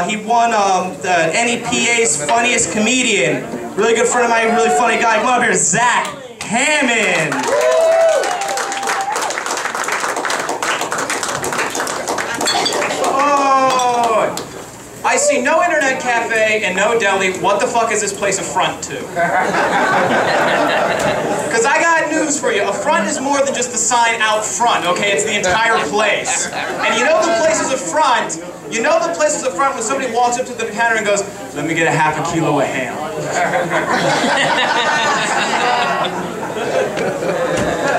He won the NEPA's Funniest Comedian. Really good friend of mine, really funny guy. Come on up here, Zack Hammond. Oh, I see no internet cafe and no deli. What the fuck is this place a front to? Because I got news for you. A front is more than just the sign out front, okay? It's the entire place. And you know the place is a front. You know the place is a front when somebody walks up to the counter and goes, "Let me get a half a kilo of ham."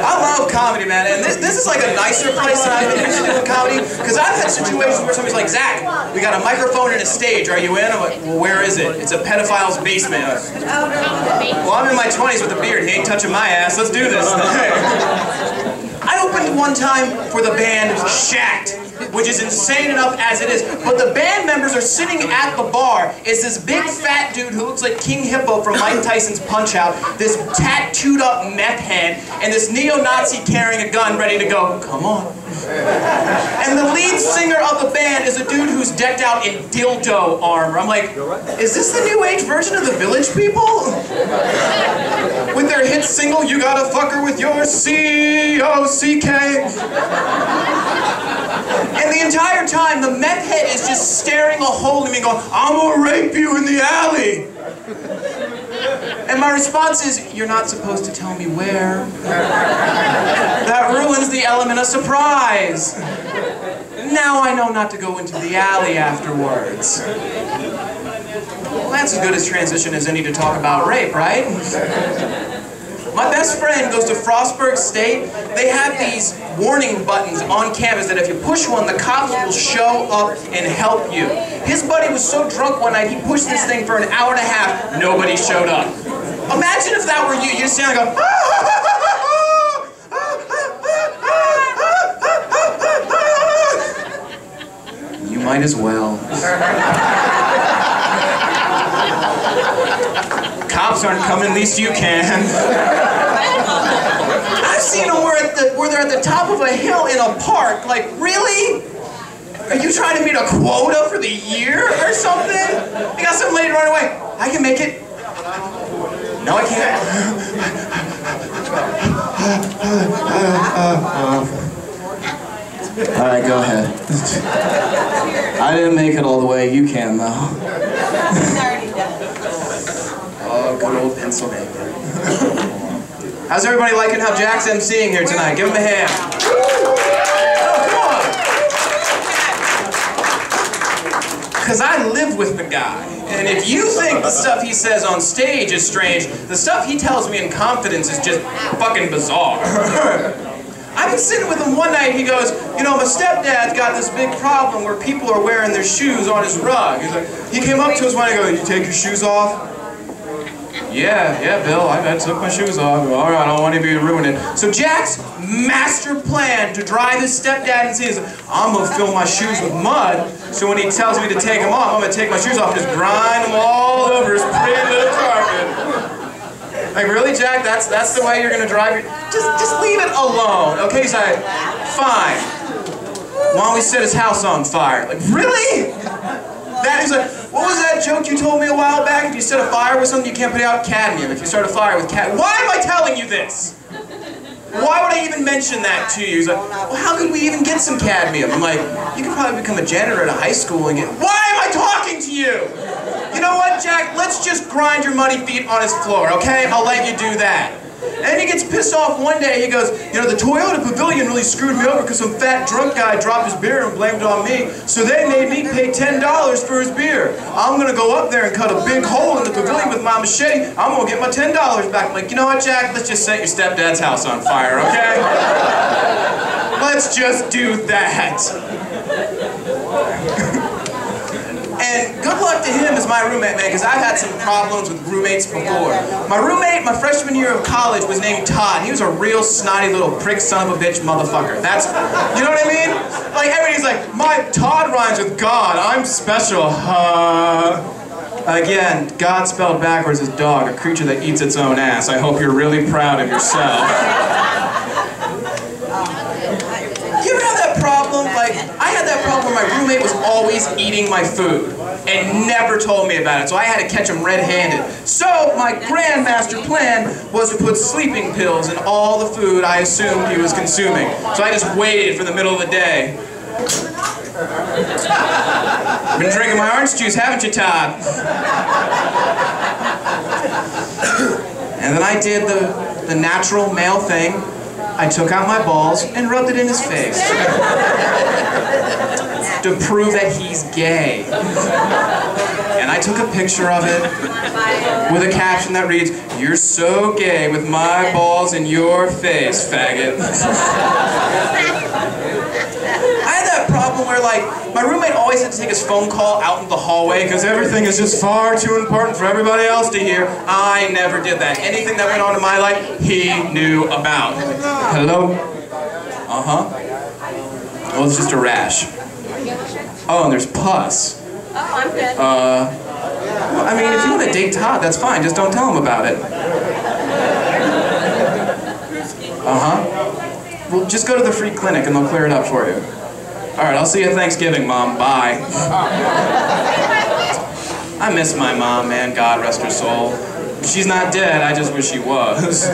I love comedy, man, and this is like a nicer place than I've been used to doing comedy, because I've had situations where somebody's like, "Zack, we got a microphone and a stage, are you in?" I'm like, "Well, where is it?" "It's a pedophile's basement." "Well, I'm in my 20s with a beard, he ain't touching my ass, let's do this." I opened one time for the band Shacked, which is insane enough as it is, but the band members are sitting at the bar. It's this big fat dude who looks like King Hippo from Mike Tyson's Punch-Out!, this tattooed up meth head, and this neo-Nazi carrying a gun ready to go, "Come on." And the lead singer of the band is a dude who's decked out in dildo armor. I'm like, is this the new age version of the Village People? With their hit single, "You Gotta Fuck Her With Your C-O-C-K." And the entire time, the meth head is just staring a hole in me going, "I'm gonna rape you in the alley." And my response is, "You're not supposed to tell me where. That ruins the element of surprise. Now I know not to go into the alley afterwards." Well, that's as good a transition as any to talk about rape, right? My best friend goes to Frostburg State. They have these warning buttons on campus that if you push one, the cops will show up and help you. His buddy was so drunk one night, he pushed this thing for an hour and a half. Nobody showed up. Imagine if that were you. You stand there and go, you might as well. Cops aren't coming, at least you can. I've seen them where they're at the top of a hill in a park. Like, really? Are you trying to meet a quota for the year or something? You got some lady running away. "I can make it." "No, I can't." All right, go ahead. I didn't make it all the way. You can, though. Oh, good old Pennsylvania. How's everybody liking how Jack's emceeing here tonight? Give him a hand. Oh, come on. Because I live with the guy. And if you think the stuff he says on stage is strange, the stuff he tells me in confidence is just fucking bizarre. I've been sitting with him one night, he goes, "You know, my stepdad's got this big problem where people are wearing their shoes on his rug." He's like, he came up to us one night and goes, "You take your shoes off?" Yeah, Bill, I took my shoes off. All right, I don't want anybody to ruin it. So Jack's master plan to drive his stepdad insane is, "I'm going to fill my shoes with mud, so when he tells me to take them off, I'm going to take my shoes off and just grind them all over his pretty little carpet." Like, really, Jack? That's the way you're going to drive your... Just leave it alone, okay? He's like, "Fine. Why don't we set his house on fire?" Like, really? He's like, "What was that joke you told me a while back? If you set a fire with something, you can't put out cadmium. If you start a fire with cadmium..." Why am I telling you this? Why would I even mention that to you? He's like, "Well, how could we even get some cadmium?" I'm like, "You could probably become a janitor at a high school and get..." Why am I talking to you? You know what, Jack? Let's just grind your muddy feet on his floor, okay? I'll let you do that. And he gets pissed off one day. He goes, "You know, the Toyota Pavilion really screwed me over because some fat drunk guy dropped his beer and blamed it on me. So they made me pay $10 for his beer. I'm going to go up there and cut a big hole in the pavilion with my machete. I'm going to get my $10 back." I'm like, "You know what, Jack? Let's just set your stepdad's house on fire, okay? Let's just do that." And good luck to him as my roommate, man, because I've had some problems with roommates before. My roommate, my freshman year of college, was named Todd. He was a real snotty little prick son of a bitch motherfucker. That's, you know what I mean? Like, everybody's like, "My Todd rhymes with God. I'm special." Again, God spelled backwards is dog, a creature that eats its own ass. I hope you're really proud of yourself. You ever have that problem? Like, I had that problem where my roommate was always eating my food. and never told me about it, so I had to catch him red-handed. So my grand master plan was to put sleeping pills in all the food I assumed he was consuming. So I just waited for the middle of the day. Been drinking my orange juice, haven't you, Todd? And then I did the natural male thing. I took out my balls and rubbed it in his face to prove that he's gay. And I took a picture of it with a caption that reads, "You're so gay with my balls in your face, faggot." I had that problem where, like, my roommate always had to take his phone call out in the hallway because everything is just far too important for everybody else to hear. I never did that. Anything that went on in my life, he knew about. Hello? Uh-huh. Well, it's just a rash. Oh, and there's pus. Oh, I'm good. Well, I mean, if you want to date Todd, that's fine. Just don't tell him about it. Uh-huh. Well, just go to the free clinic and they'll clear it up for you. Alright, I'll see you at Thanksgiving, Mom. Bye. I miss my mom, man. God rest her soul. She's not dead, I just wish she was.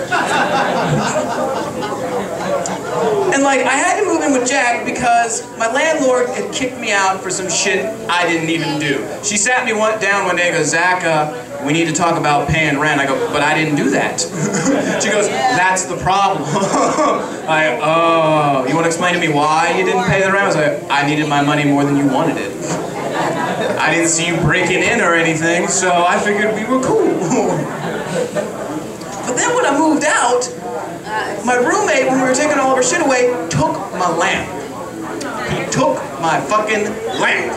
And like, I had to move in with Jack because my landlord had kicked me out for some shit I didn't even do. She sat me down one day and goes, "Zack, we need to talk about paying rent." I go, "But I didn't do that." She goes, "That's the problem." Oh, you want to explain to me why you didn't pay the rent? I was like, "I needed my money more than you wanted it. I didn't see you breaking in or anything, so I figured we were cool." But then when I moved out, my roommate, when we were taking all of our shit away, took my lamp. He took my fucking lamp.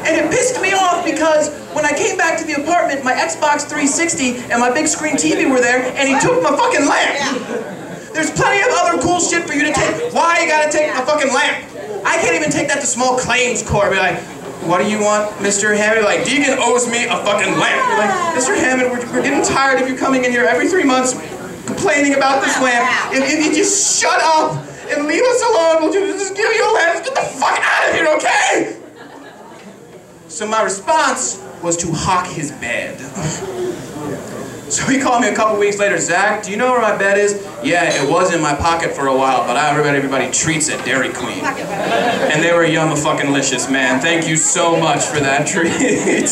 And it pissed me off because when I came back to the apartment, my Xbox 360 and my big screen TV were there, and he took my fucking lamp. There's plenty of other cool shit for you to take. Why you gotta take my fucking lamp? I can't even take that to small claims court. Be like, "What do you want, Mr. Hammond?" Like, "Deegan owes me a fucking lamp." You're like, "Mr. Hammond, we're getting tired of you coming in here every 3 months complaining about this lamp. If you just shut up and leave us alone, we'll just give you a lamp. Get the fuck out of here, okay?" So my response was to hawk his bed. So he called me a couple weeks later, "Zack, do you know where my bed is?" "Yeah, it was in my pocket for a while, but I heard everybody treats at Dairy Queen. And they were yumma-fucking-licious, man. Thank you so much for that treat."